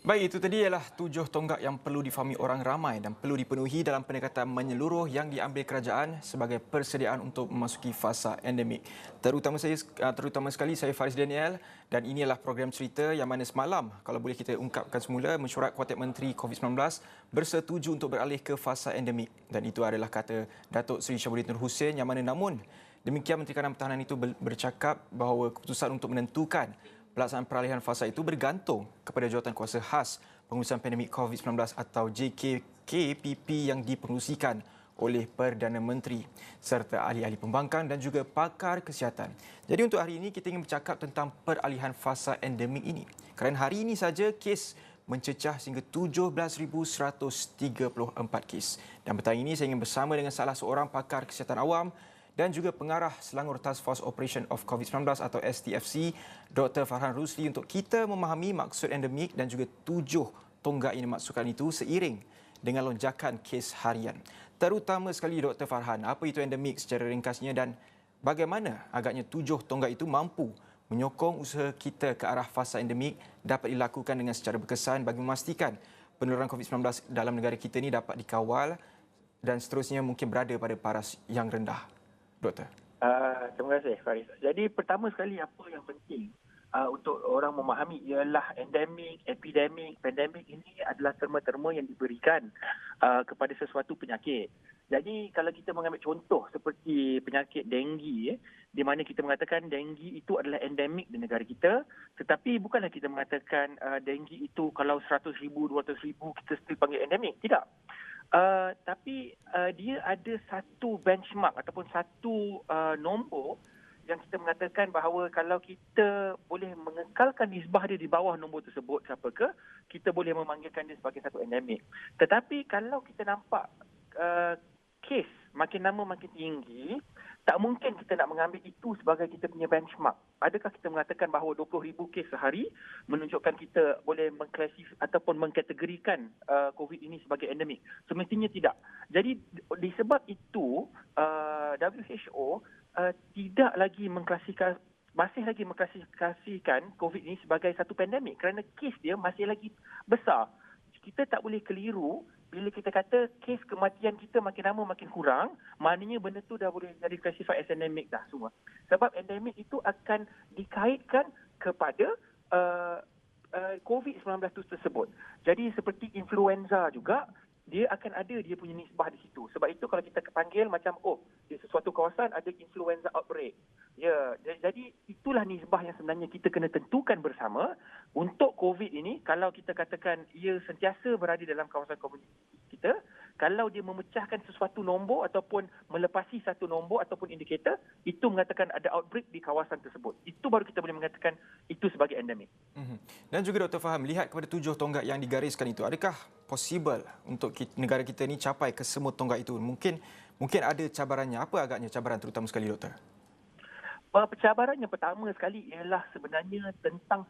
Baik, itu tadi ialah 7 tonggak yang perlu difahami orang ramai dan perlu dipenuhi dalam pendekatan menyeluruh yang diambil kerajaan sebagai persediaan untuk memasuki fasa endemik. Terutama sekali saya Faris Daniel dan inilah program cerita yang mana semalam, kalau boleh kita ungkapkan semula, mesyuarat Kuartet Menteri COVID-19 bersetuju untuk beralih ke fasa endemik dan itu adalah kata Datuk Seri Syabuddin Nur Hussein yang mana namun demikian Menteri Kanan Pertahanan itu bercakap bahawa keputusan untuk menentukan pelaksanaan peralihan fasa itu bergantung kepada Jawatankuasa Khas Pengurusan Pandemik COVID-19 atau JKPP yang dipengerusikan oleh Perdana Menteri serta ahli-ahli pembangkang dan juga pakar kesihatan. Jadi untuk hari ini kita ingin bercakap tentang peralihan fasa endemik ini. Kerana hari ini saja kes mencecah sehingga 17,134 kes. Dan petang ini saya ingin bersama dengan salah seorang pakar kesihatan awam dan juga pengarah Selangor Task Force Operation of COVID-19 atau STFC, Dr. Farhan Rusli untuk kita memahami maksud endemik dan juga 7 tonggak yang dimaksudkan itu seiring dengan lonjakan kes harian. Terutama sekali Dr. Farhan, apa itu endemik secara ringkasnya dan bagaimana agaknya 7 tonggak itu mampu menyokong usaha kita ke arah fasa endemik dapat dilakukan dengan secara berkesan bagi memastikan penularan COVID-19 dalam negara kita ini dapat dikawal dan seterusnya mungkin berada pada paras yang rendah. Doktor. Terima kasih Faris. Jadi pertama sekali apa yang penting untuk orang memahami ialah endemik, epidemik, pandemik ini adalah terma-terma yang diberikan kepada sesuatu penyakit. Jadi kalau kita mengambil contoh seperti penyakit denggi, di mana kita mengatakan denggi itu adalah endemik di negara kita, tetapi bukanlah kita mengatakan denggi itu kalau 100,000, 200,000 kita still panggil endemik. Tidak. Tapi dia ada satu benchmark ataupun satu nombor yang kita mengatakan bahawa kalau kita boleh mengekalkan nisbah dia di bawah nombor tersebut, siapakah, kita boleh memanggilkan dia sebagai satu endemik. Tetapi kalau kita nampak kes makin lama makin tinggi, tak mungkin kita nak mengambil itu sebagai kita punya benchmark. Adakah kita mengatakan bahawa 20,000 kes sehari menunjukkan kita boleh ataupun mengkategorikan COVID ini sebagai endemik? Semestinya tidak. Jadi disebab itu WHO tidak lagi masih lagi mengklasifikasikan COVID ini sebagai satu pandemik kerana kes dia masih lagi besar. Kita tak boleh keliru bila kita kata kes kematian kita makin lama makin kurang, maknanya benda tu dah boleh jadi classified as endemic dah semua. Sebab endemic itu akan dikaitkan kepada COVID-19 tersebut. Jadi seperti influenza juga, dia akan ada dia punya nisbah di situ. Sebab itu kalau kita panggil macam, di sesuatu kawasan ada influenza outbreak. Ya, jadi itulah nisbah yang sebenarnya kita kena tentukan bersama untuk COVID ini. Kalau kita katakan ia sentiasa berada dalam kawasan komuniti kita, kalau dia memecahkan sesuatu nombor ataupun melepasi satu nombor ataupun indikator, itu mengatakan ada outbreak di kawasan tersebut. Itu baru kita boleh mengatakan itu sebagai endemik. Dan juga Dr. Faham, lihat kepada 7 tonggak yang digariskan itu, adakah possible untuk negara kita ini capai ke semua tonggak itu? Mungkin ada cabarannya. Apa agaknya cabaran terutama sekali, Doktor? Pencabaran yang pertama sekali ialah sebenarnya tentang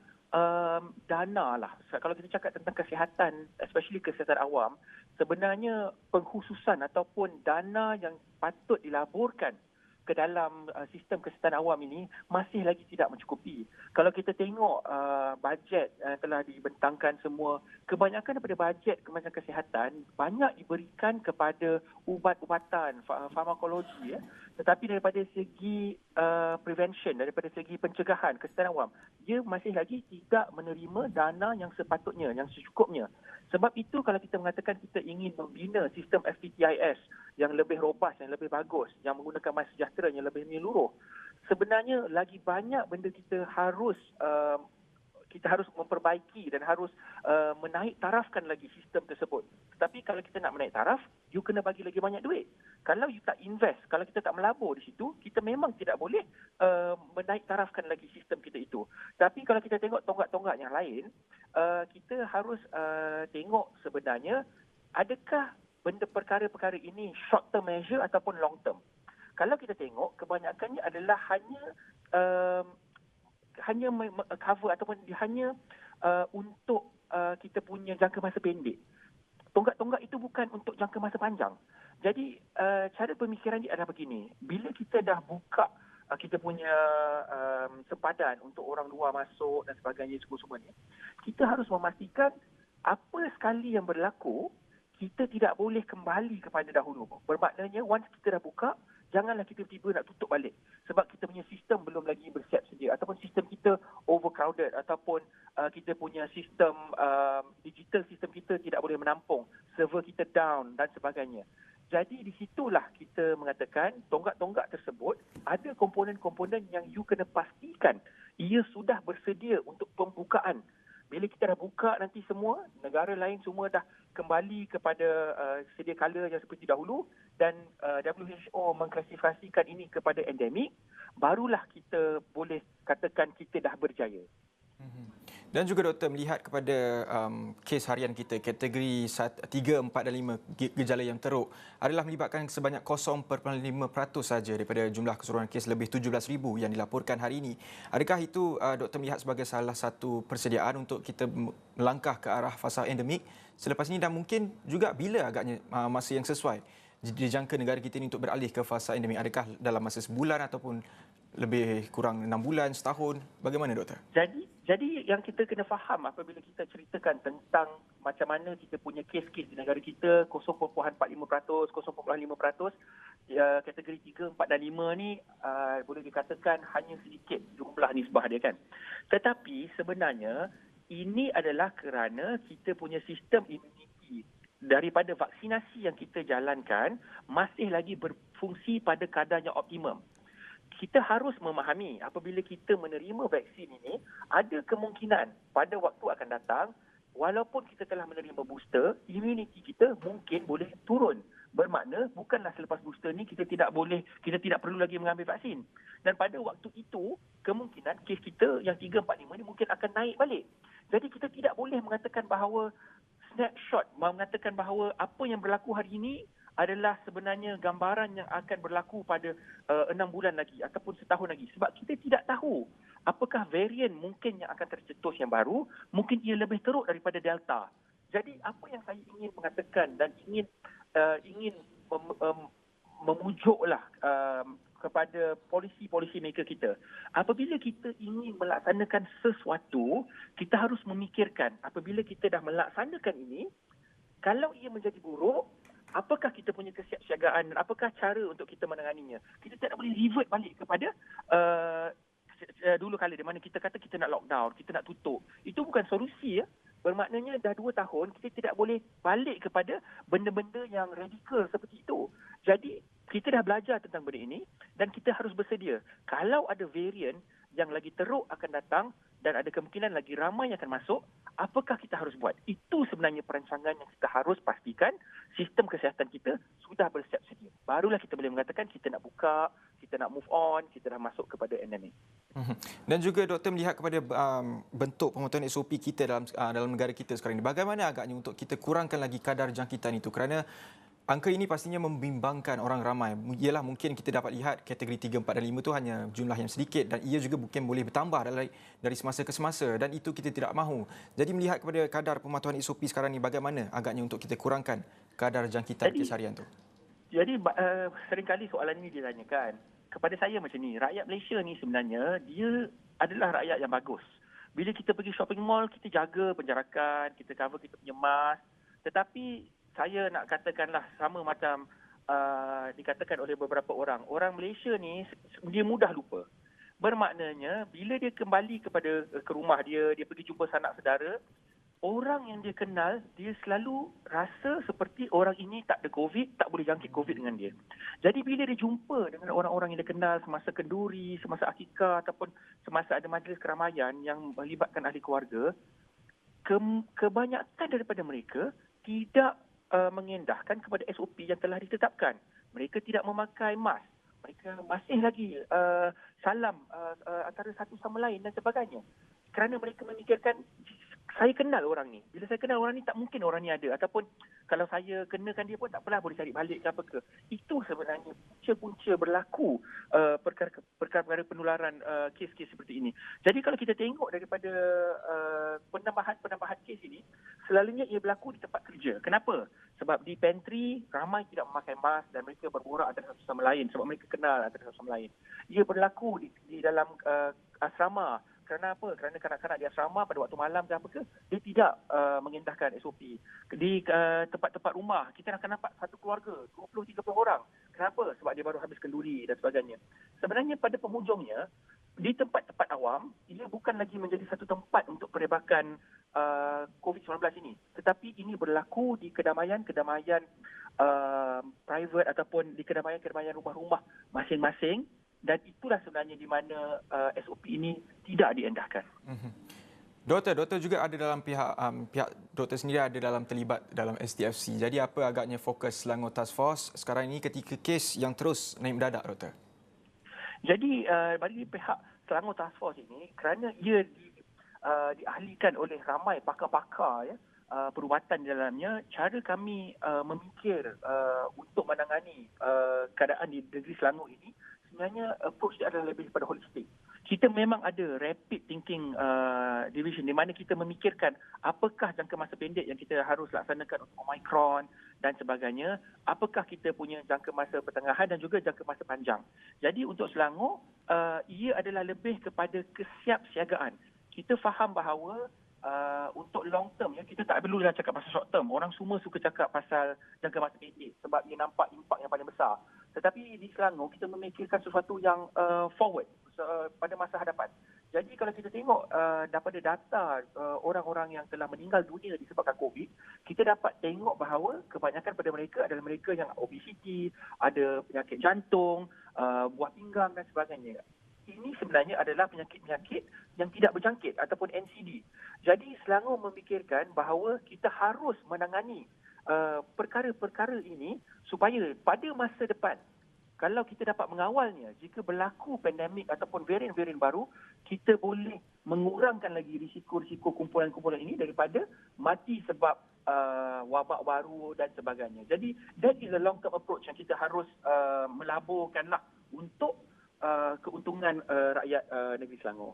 dana lah. Kalau kita cakap tentang kesihatan, especially kesihatan awam, sebenarnya pengkhususan ataupun dana yang patut dilaburkan ke dalam sistem kesihatan awam ini masih lagi tidak mencukupi. Kalau kita tengok bajet yang telah dibentangkan semua, kebanyakan daripada bajet Kementerian Kesihatan banyak diberikan kepada ubat-ubatan, farmakologi, ya. Tetapi daripada segi prevention, daripada segi pencegahan kesihatan awam, dia masih lagi tidak menerima dana yang sepatutnya, yang secukupnya. Sebab itu kalau kita mengatakan kita ingin membina sistem FTTIS yang lebih robust, yang lebih bagus, yang menggunakan MySejahtera yang lebih menyeluruh, sebenarnya lagi banyak benda kita harus memperbaiki dan harus menaik tarafkan lagi sistem tersebut. Tetapi kalau kita nak menaik taraf, you kena bagi lagi banyak duit. Kalau you tak invest, kalau kita tak melabur di situ, kita memang tidak boleh menaik tarafkan lagi sistem kita itu. Tapi kalau kita tengok tonggak-tonggak yang lain, kita harus tengok sebenarnya adakah benda perkara-perkara ini short term measure ataupun long term. Kalau kita tengok, kebanyakannya adalah hanya cover ataupun hanya untuk kita punya jangka masa pendek. Tonggak-tonggak itu bukan untuk jangka masa panjang. Jadi cara pemikiran dia adalah begini. Bila kita dah buka kita punya sempadan untuk orang luar masuk dan sebagainya semua ni, kita harus memastikan apa sekali yang berlaku, kita tidak boleh kembali kepada dahulu. Bermaknanya once kita dah buka, janganlah kita tiba-tiba nak tutup balik. Sebab kita punya sistem belum lagi bersiap sedia. Ataupun sistem kita overcrowded. Ataupun kita punya sistem, digital sistem kita tidak boleh menampung. Server kita down dan sebagainya. Jadi di situlah kita mengatakan tonggak-tonggak tersebut ada komponen-komponen yang you kena pastikan ia sudah bersedia untuk pembukaan. Bila kita dah buka nanti semua, negara lain semua dah kembali kepada sedia kala yang seperti dahulu dan WHO mengklasifikasikan ini kepada endemik, barulah kita boleh katakan kita dah berjaya. Dan juga doktor melihat kepada kes harian kita, kategori 3, 4 dan 5 gejala yang teruk adalah melibatkan sebanyak 0.5% saja daripada jumlah keseluruhan kes lebih 17,000 yang dilaporkan hari ini. Adakah itu doktor melihat sebagai salah satu persediaan untuk kita melangkah ke arah fasa endemik selepas ini, dan mungkin juga bila agaknya masa yang sesuai dijangka negara kita ini untuk beralih ke fasa endemik? Adakah dalam masa sebulan ataupun lebih kurang 6 bulan, setahun? Bagaimana doktor? Jadi yang kita kena faham apabila kita ceritakan tentang macam mana kita punya kes-kes di negara kita 0.45%, 0.5%, kategori 3, 4 dan 5 ni boleh dikatakan hanya sedikit jumlah nisbah dia kan. Tetapi sebenarnya ini adalah kerana kita punya sistem imuniti daripada vaksinasi yang kita jalankan masih lagi berfungsi pada kadar yang optimum. Kita harus memahami apabila kita menerima vaksin ini, ada kemungkinan pada waktu akan datang, walaupun kita telah menerima booster, imuniti kita mungkin boleh turun. Bermakna bukanlah selepas booster ni kita tidak perlu lagi mengambil vaksin. Dan pada waktu itu, kemungkinan kes kita yang 3, 4, 5 ni mungkin akan naik balik. Jadi kita tidak boleh mengatakan bahawa snapshot, mengatakan bahawa apa yang berlaku hari ini adalah sebenarnya gambaran yang akan berlaku pada 6 bulan lagi ataupun setahun lagi. Sebab kita tidak tahu apakah varian mungkin yang akan tercetus yang baru, mungkin ia lebih teruk daripada Delta. Jadi apa yang saya ingin mengatakan dan ingin memujuklah kepada polisi maker kita. Apabila kita ingin melaksanakan sesuatu, kita harus memikirkan apabila kita dah melaksanakan ini, kalau ia menjadi buruk, apakah kita punya kesiapsiagaan dan apakah cara untuk kita menanganinya. Kita tidak boleh revert balik kepada dulu kala di mana kita kata kita nak lockdown, kita nak tutup. Itu bukan solusi ya. Bermaknanya dah 2 tahun kita tidak boleh balik kepada benda-benda yang radikal seperti itu. Jadi kita dah belajar tentang benda ini dan kita harus bersedia. Kalau ada varian yang lagi teruk akan datang dan ada kemungkinan lagi ramai yang akan masuk, apakah kita harus buat? Itu sebenarnya perancangan yang kita harus pastikan sistem kesihatan kita sudah bersiap sedia. Barulah kita boleh mengatakan kita nak buka, kita nak move on, kita dah masuk kepada endemik. Dan juga doktor melihat kepada bentuk pematuhan SOP kita dalam negara kita sekarang ini. Bagaimana agaknya untuk kita kurangkan lagi kadar jangkitan itu? Kerana angka ini pastinya membimbangkan orang ramai. Ialah mungkin kita dapat lihat kategori 3, 4 dan 5 itu hanya jumlah yang sedikit dan ia juga mungkin boleh bertambah dari semasa ke semasa dan itu kita tidak mahu. Jadi melihat kepada kadar pematuhan SOP sekarang ini, bagaimana agaknya untuk kita kurangkan kadar jangkitan kes harian itu? Jadi seringkali soalan ini ditanyakan kepada saya macam ni. Rakyat Malaysia ni sebenarnya dia adalah rakyat yang bagus. Bila kita pergi shopping mall, kita jaga penjarakan, kita cover kita punya mask. Tetapi saya nak katakanlah sama macam dikatakan oleh beberapa orang. Orang Malaysia ni dia mudah lupa. Bermaknanya bila dia kembali ke rumah dia pergi jumpa sanak saudara, orang yang dia kenal, dia selalu rasa seperti orang ini tak ada COVID, tak boleh jangkit COVID dengan dia. Jadi bila dia jumpa dengan orang-orang yang dia kenal semasa kenduri, semasa akikah ataupun semasa ada majlis keramaian yang melibatkan ahli keluarga, kebanyakan daripada mereka tidak mengendahkan kepada SOP yang telah ditetapkan. Mereka tidak memakai mask. Mereka masih lagi salam antara satu sama lain dan sebagainya. Kerana mereka memikirkan, saya kenal orang ni. Bila saya kenal orang ni, tak mungkin orang ni ada. Ataupun kalau saya kenakan dia pun tak apalah, boleh cari balik ke apa ke. Itu sebenarnya punca-punca berlaku perkara-perkara penularan kes-kes seperti ini. Jadi kalau kita tengok daripada penambahan kes ini, selalunya ia berlaku di tempat kerja. Kenapa? Sebab di pantry, ramai tidak memakai mask dan mereka berborak antara satu sama lain sebab mereka kenal antara satu sama lain. Ia berlaku di dalam asrama. Kerana apa? Kerana kanak-kanak di asrama pada waktu malam ke apa ke, dia tidak mengendahkan SOP. Di tempat-tempat rumah, kita akan nampak satu keluarga, 20-30 orang. Kenapa? Sebab dia baru habis kenduri dan sebagainya. Sebenarnya pada penghujungnya, di tempat-tempat awam, ia bukan lagi menjadi satu tempat untuk perebakan COVID-19 ini. Tetapi ini berlaku di kedamaian-kedamaian private ataupun di kedamaian-kedamaian rumah-rumah masing-masing. Dan itulah sebenarnya di mana SOP ini tidak diendahkan. Doktor juga ada dalam pihak doktor sendiri ada dalam terlibat dalam STFC. Jadi apa agaknya fokus Selangor Task Force sekarang ini ketika kes yang terus naik mendadak, doktor? Jadi bagi pihak Selangor Task Force ini, kerana ia diahlikan oleh ramai pakar-pakar perubatan di dalamnya, cara kami memikir untuk menangani keadaan di negeri Selangor ini, sebenarnya approach dia adalah lebih daripada holistik. Kita memang ada rapid thinking division di mana kita memikirkan apakah jangka masa pendek yang kita harus laksanakan untuk Omicron dan sebagainya, apakah kita punya jangka masa pertengahan dan juga jangka masa panjang. Jadi untuk Selangor, ia adalah lebih kepada kesiapsiagaan. Kita faham bahawa untuk long term, kita tak perlu dah cakap pasal short term. Orang semua suka cakap pasal jangka masa pendek sebab ia nampak impak yang paling besar. Tetapi di Selangor, kita memikirkan sesuatu yang forward pada masa hadapan. Jadi kalau kita tengok daripada data orang-orang yang telah meninggal dunia disebabkan COVID, kita dapat tengok bahawa kebanyakan pada mereka adalah mereka yang obesiti, ada penyakit jantung, buah pinggang dan sebagainya. Ini sebenarnya adalah penyakit-penyakit yang tidak berjangkit ataupun NCD. Jadi Selangor memikirkan bahawa kita harus menangani perkara-perkara ini supaya pada masa depan, kalau kita dapat mengawalnya, jika berlaku pandemik ataupun varian-varian baru, kita boleh mengurangkan lagi risiko-risiko kumpulan-kumpulan ini daripada mati sebab wabak baru dan sebagainya. Jadi that is a long-term approach yang kita harus melaburkanlah untuk keuntungan rakyat negeri Selangor.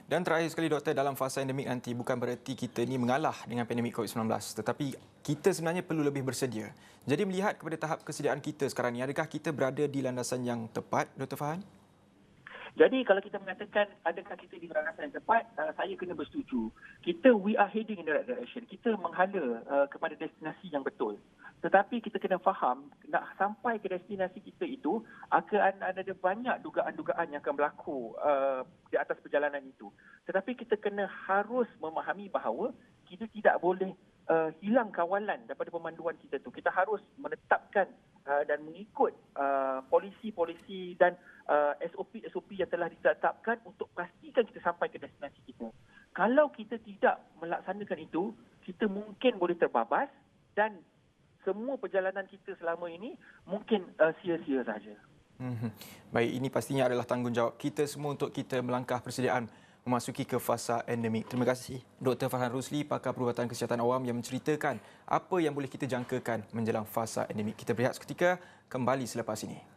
Dan terakhir sekali, doktor, dalam fasa endemik nanti bukan bererti kita ni mengalah dengan pandemik COVID-19, tetapi kita sebenarnya perlu lebih bersedia. Jadi melihat kepada tahap kesediaan kita sekarang ni, adakah kita berada di landasan yang tepat, Dr. Farhan? Jadi kalau kita mengatakan adakah kita di landasan yang tepat, saya kena bersetuju. We are heading in the right direction. Kita menghala kepada destinasi yang betul. Tetapi kita kena faham, nak sampai ke destinasi kita itu, akan ada banyak dugaan-dugaan yang akan berlaku di atas perjalanan itu. Tetapi kita harus memahami bahawa kita tidak boleh hilang kawalan daripada pemanduan kita tu. Kita harus menetapkan dan mengikut polisi-polisi dan SOP-SOP yang telah ditetapkan untuk pastikan kita sampai ke destinasi kita. Kalau kita tidak melaksanakan itu, kita mungkin boleh terbabas dan semua perjalanan kita selama ini mungkin sia-sia saja. Baik, ini pastinya adalah tanggungjawab kita semua untuk kita melangkah persediaan memasuki ke fasa endemik. Terima kasih Dr. Farhan Rusli, pakar perubatan kesihatan awam yang menceritakan apa yang boleh kita jangkakan menjelang fasa endemik. Kita berehat seketika, kembali selepas ini.